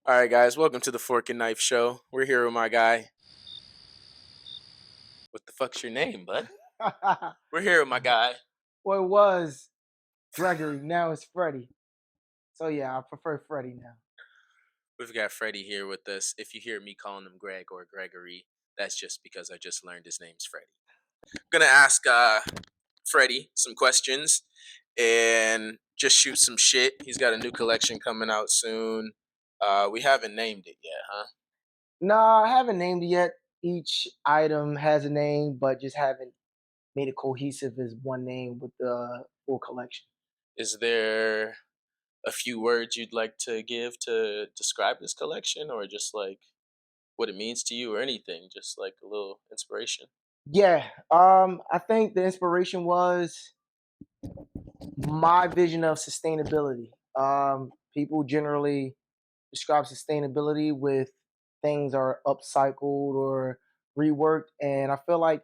All right, guys, welcome to the Fork and Knife Show. We're here with my guy. What the fuck's your name, bud? We're here with my guy. Well, it was Gregory. Now it's Freddie. So yeah, I prefer Freddie now. We've got Freddie here with us. If you hear me calling him Greg or Gregory, that's just because I just learned his name's Freddie. I'm gonna ask Freddie some questions and just shoot some shit. He's got a new collection coming out soon. We haven't named it yet, huh? No, I haven't named it yet. Each item has a name, but just haven't made it cohesive as one name with the full collection. Is there a few words you'd like to give to describe this collection, or just like what it means to you, or anything? Just like a little inspiration. Yeah, I think the inspiration was my vision of sustainability. People generally describe sustainability with things are upcycled or reworked, and I feel like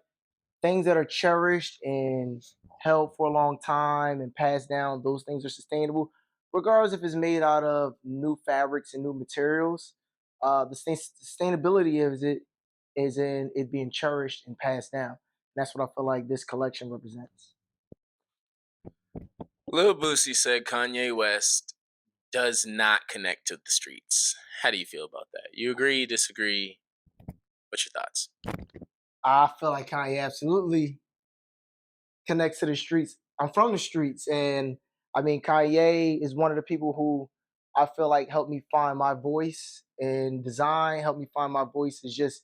things that are cherished and held for a long time and passed down, those things are sustainable, regardless if it's made out of new fabrics and new materials. Sustainability of it is in it being cherished and passed down. That's what I feel like this collection represents. Lil Boosie said Kanye West does not connect to the streets. How do you feel about that? You agree, disagree? What's your thoughts? I feel like Kanye absolutely connects to the streets. I'm from the streets, and I mean Kanye is one of the people who I feel like helped me find my voice in design. Helped me find my voice is just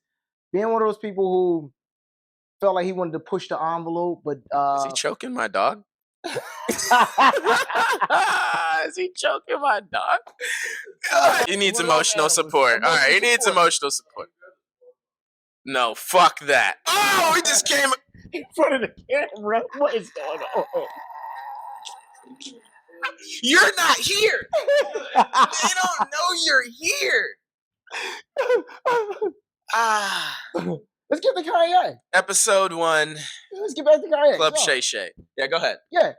being one of those people who felt like he wanted to push the envelope, but Is he choking my dog? Is he choking my dog? He needs emotional support. All right, he needs emotional support. No, fuck that. Oh, he just came in front of the camera. What is going on? You're not here. They don't know you're here. Let's get to Kanye. Episode 1. Let's get back to Kanye. Club Shay Shay. Yeah, go ahead. Yeah.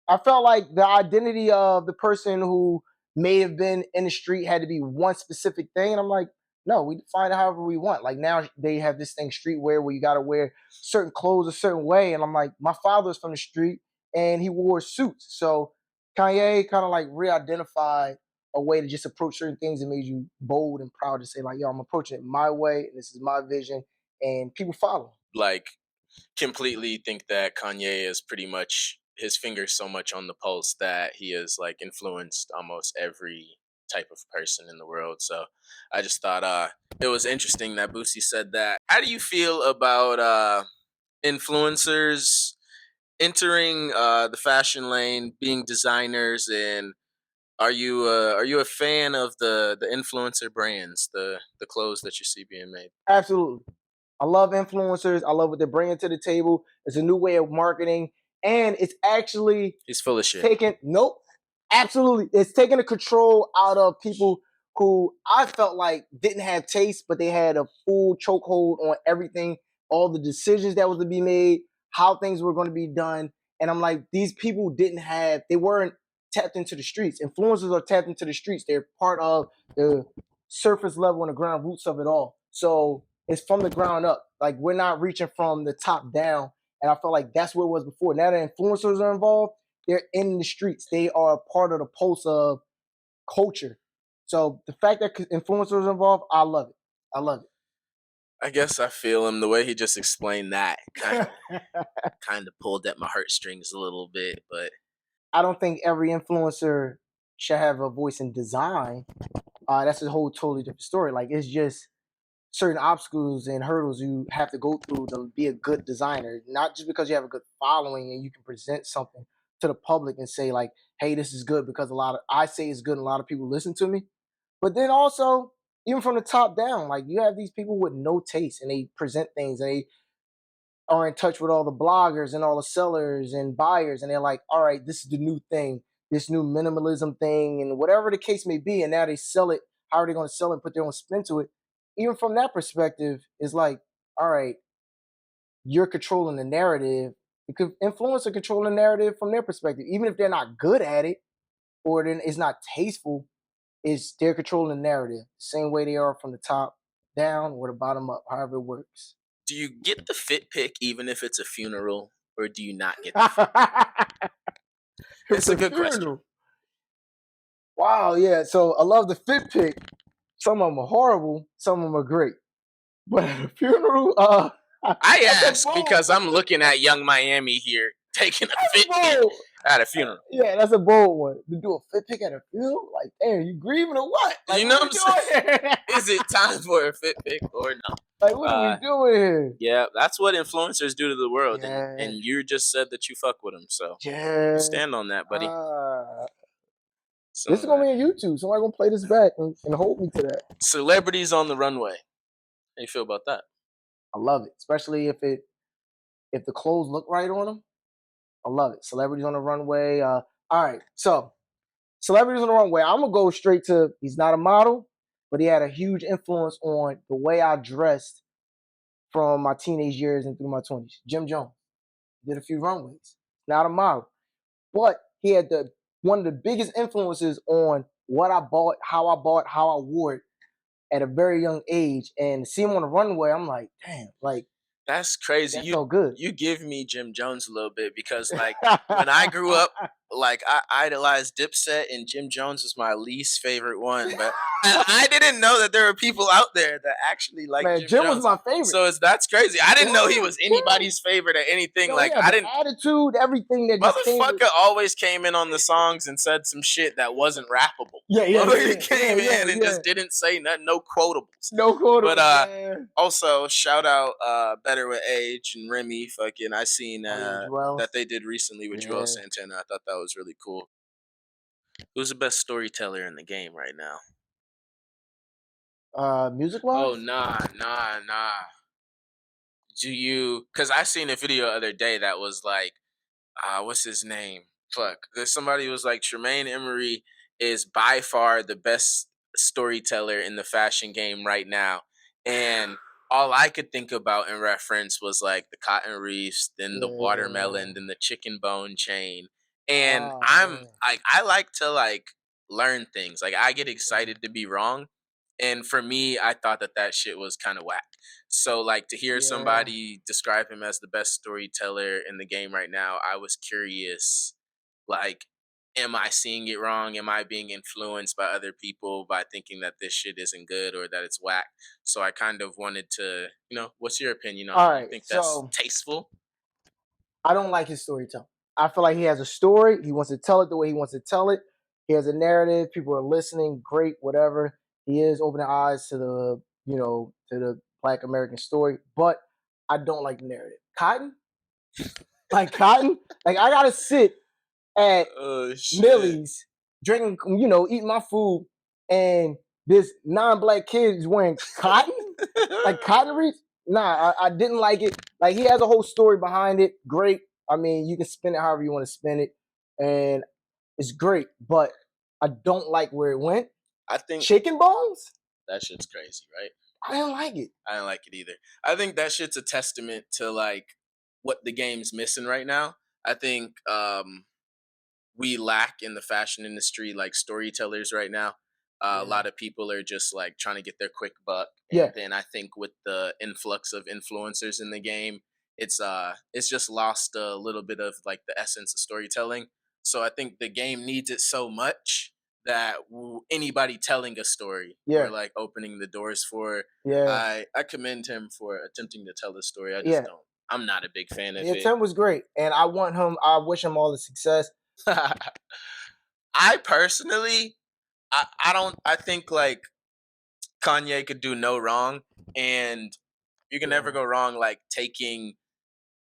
I felt like the identity of the person who may have been in the street had to be one specific thing. And I'm like, no, we define it however we want. Like now they have this thing streetwear where you got to wear certain clothes a certain way. And I'm like, my father's from the street and he wore suits. So Kanye kind of like re-identified a way to just approach certain things that made you bold and proud to say like, yo, I'm approaching it my way. And this is my vision. And people follow. Like, completely think that Kanye is pretty much his fingers so much on the pulse that he has like influenced almost every type of person in the world. So I just thought it was interesting that Boosie said that. How do you feel about influencers entering the fashion lane, being designers, and are you a fan of the influencer brands, the clothes that you see being made? Absolutely. I love influencers. I love what they're bringing to the table. It's a new way of marketing, and it's actually He's full of shit. taking nope, absolutely. It's taking the control out of people who I felt like didn't have taste, but they had a full chokehold on everything, all the decisions that was to be made, how things were going to be done. And I'm like, these people they weren't tapped into the streets. Influencers are tapped into the streets. They're part of the surface level and the ground roots of it all. So it's from the ground up. Like we're not reaching from the top down. And I feel like that's what it was before. Now that influencers are involved, they're in the streets. They are part of the pulse of culture. So the fact that influencers are involved, I love it. I love it. I guess I feel him. The way he just explained that kind of pulled at my heartstrings a little bit, but I don't think every influencer should have a voice in design. That's a whole totally different story. Like it's just certain obstacles and hurdles you have to go through to be a good designer. Not just because you have a good following and you can present something to the public and say like, "Hey, this is good," because I say it's good and a lot of people listen to me. But then also, even from the top down, like you have these people with no taste and they present things and they are in touch with all the bloggers and all the sellers and buyers, and they're like, all right, this is the new thing, this new minimalism thing, and whatever the case may be, and now they sell it. How are they going to sell it and put their own spin to it? Even from that perspective, it's like, all right, you're controlling the narrative. Because influencers control the narrative from their perspective, even if they're not good at it or then it's not tasteful. It's they're controlling the narrative, same way they are from the top down or the bottom up, however it works. Do you get the fit pick even if it's a funeral, or do you not get the fit pick? It was It's a a good question. funeral. Wow, yeah. So I love the fit pick. Some of them are horrible, some of them are great. But at a funeral, I that's a ask bold, because I'm looking at young Miami here taking a that's fit a pick bold. at a funeral. Yeah, that's a bold one. To do a fit pick at a funeral? Like, damn, you grieving or what? Like, You know what are what we I'm saying? doing here? Is it time for a fit pick or no? Like, what are we Uh, doing here? yeah, that's what influencers do to the world, and Yeah, you just said that you fuck with them, so you yeah. stand on that, buddy. Uh, this is So gonna be on YouTube. Somebody gonna play this back and hold me to that. celebrities on the runway. How you feel about that? I love it, especially if the clothes look right on them. I love it. Celebrities on the runway. All right, so celebrities on the runway. I'm gonna go straight to. He's not a model, but he had a huge influence on the way I dressed from my teenage years and through my 20s. Jim Jones did a few runways. Not a model, but he had the one of the biggest influences on what I bought, how I wore it at a very young age. And to see him on the runway, I'm like, damn, like That's crazy. that You felt good. you give me Jim Jones a little bit because like when I grew up, like I idolized Dipset and Jim Jones was my least favorite one. But I didn't know that there were people out there that actually like Man, Jim Jim was Jones. my favorite. So that's crazy. I didn't know he Yeah, was yeah. anybody's favorite at anything. Yo, Like yeah, I the didn't attitude, everything that just came with. Motherfucker always came in on the songs and said some shit that wasn't rappable. Yeah, yeah, yeah, Motherfucker yeah, yeah, came yeah, in and yeah. just didn't say nothing, no quotables. No But quarters, man. also shout out Better with Age and Remy. Fucking I seen Oh yeah, Joel. that they did recently with Joel Yeah. Santana. I thought that was really cool. Who's the best storyteller in the game right now? Music Oh wise? nah. Do you? Because I seen a video the other day that was like what's his name? Fuck. There's somebody who was like Tremaine Emery is by far the best storyteller in the fashion game right now. And all I could think about in reference was like the cotton reefs, then the watermelon, Yeah. then the chicken bone chain. And Oh I'm man. like I like to like learn things. Like I get Yeah. excited to be wrong. And for me, I thought that that shit was kind of whack. So, like, to hear Yeah. somebody describe him as the best storyteller in the game right now, I was curious. Like, am I seeing it wrong? Am I being influenced by other people by thinking that this shit isn't good or that it's whack? So, I kind of wanted to, what's your opinion on All it? You right. think that's So tasteful? I don't like his storytelling. I feel like he has a story. He wants to tell it the way he wants to tell it. He has a narrative. People are listening. Great, whatever. He is opening eyes to the Black American story. But I don't like the narrative. Cotton, like Cotton, like I gotta sit at Oh, shit. Millie's, drinking, eating my food, and this non-black kid is wearing cotton, like cotton reefs. Nah, I didn't like it. Like he has a whole story behind it. Great. I mean, you can spin it however you want to spin it, and it's great. But I don't like where it went. I think Chicken bones. that shit's crazy, right? I didn't like it. I don't like it either. I think that shit's a testament to like what the game's missing right now. I think we lack in the fashion industry like storytellers right now. A Yeah. lot of people are just like trying to get their quick buck, and Yeah. then I think with the influx of influencers in the game, it's just lost a little bit of like the essence of storytelling. So I think the game needs it so much that anybody telling a story or Yeah. like opening the doors for, Yeah. I commend him for attempting to tell the story. I just Yeah. don't. I'm not a big fan of The it. attempt was great, and I want him. I wish him all the success. I personally, I don't. I think like Kanye could do no wrong, and you can never Yeah. go wrong like taking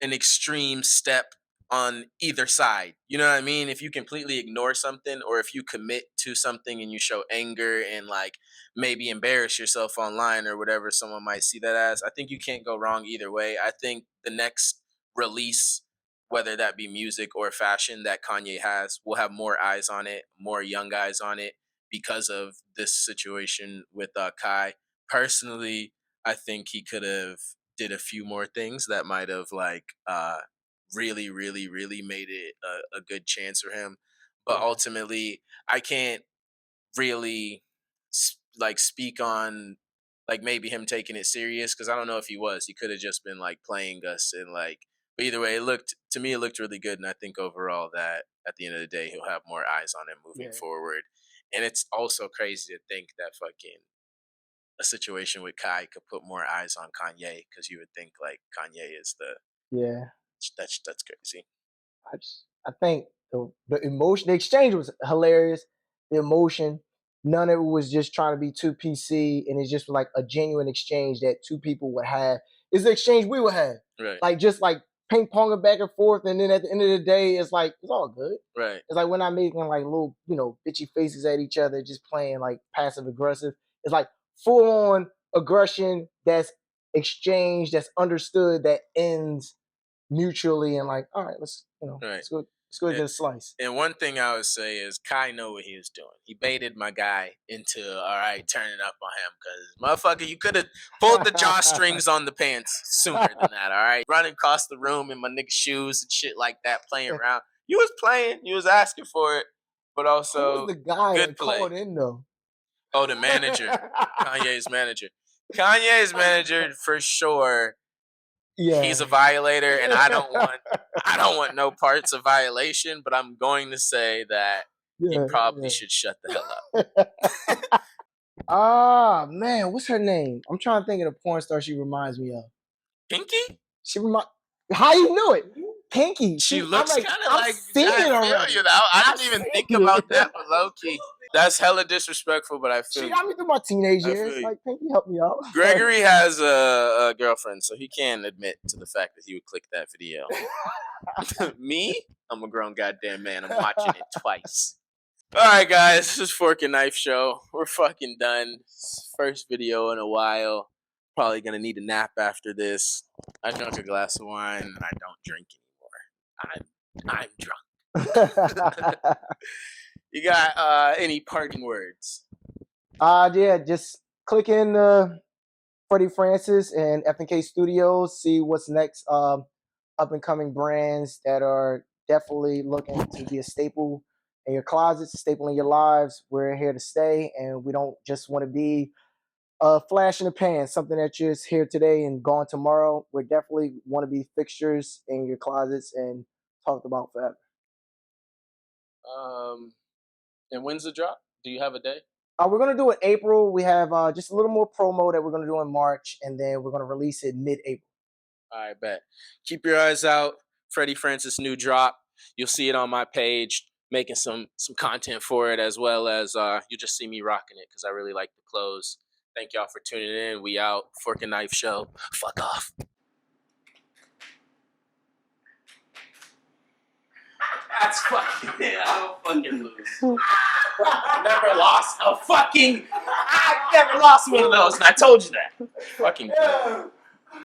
an extreme step on either side. You know what I mean? If you completely ignore something or if you commit to something and you show anger and like maybe embarrass yourself online or whatever someone might see that as, I think you can't go wrong either way. I think the next release, whether that be music or fashion that Kanye has, will have more eyes on it, more young eyes on it because of this situation with Kai. Personally, I think he could have did a few more things that might have like really made it a good chance for him. But Yeah. ultimately, I can't really like speak on like maybe him taking it serious, because I don't know if he was. He could have just been like playing us and like. But either way, it looked to me it looked really good, and I think overall that at the end of the day he'll have more eyes on him moving Yeah, forward. And it's also crazy to think that fucking a situation with Kai could put more eyes on Kanye, because you would think like Kanye is the yeah. that's crazy. I think the emotion, the exchange was hilarious. The emotion, none of it was just trying to be too PC, and it's just like a genuine exchange that two people would have. It's the exchange we would have, Right, like just like ping ponging back and forth, and then at the end of the day, it's like it's all good. right, It's like we're not making like little, bitchy faces at each other, just playing like passive aggressive. It's like full on aggression that's exchanged, that's understood, that ends mutually, and like, all right, right. let's go get a slice. And one thing I would say is Kai know what he was doing. He baited my guy into all right turning up on him, because motherfucker, you could have pulled the jawstrings on the pants sooner than that. All right, running across the room in my nigga shoes and shit like that, playing around. You was playing, you was asking for it, but Who was also the guy good that play. called in though? Oh, the manager, Kanye's manager. Kanye's manager for sure. He's Yeah. a violator, and I don't want no parts of violation, but I'm going to say that he Yeah, probably yeah. should shut the hell up. Ah, man, what's her name? I'm trying to think of the porn star she reminds me of. Pinky? She remind How you knew it? Pinky. She See, I'm looks like, kind of I've like seen I it feel already. you now. I I've didn't even think seen about it. that, but low key, that's hella disrespectful. But I feel She you. got me through my teenage I years. feel you. Like, Pinky, help me out. Gregory has a girlfriend, so he can admit to the fact that he would click that video. Me? I'm a grown goddamn man. I'm watching it twice. All right, guys, this is Fork and Knife Show. We're fucking done. First video in a while. Probably gonna need a nap after this. I drank a glass of wine and I don't drink anymore. I'm drunk. You got any parting words? Yeah, just click in Freddie Francis and F&K Studios, see what's next. Up and coming brands that are definitely looking to be a staple in your closets, a staple in your lives. We're here to stay, and we don't just want to be a flash in the pan, something that just here today and gone tomorrow. We definitely want to be fixtures in your closets and talked about forever. Um, and when's the drop? Do you have a day? We're gonna do it April. We have just a little more promo that we're gonna do in March, and then we're gonna release it mid-April. I bet. Keep your eyes out. Freddie Francis new drop. You'll see it on my page. Making some content for it, as well as you'll just see me rocking it because I really like the clothes. Thank y'all for tuning in. We out. Fork and Knife Show. Fuck off. That's fucking. I don't fucking lose. I never lost a fucking. I never lost one of those, and I told you that. Fucking.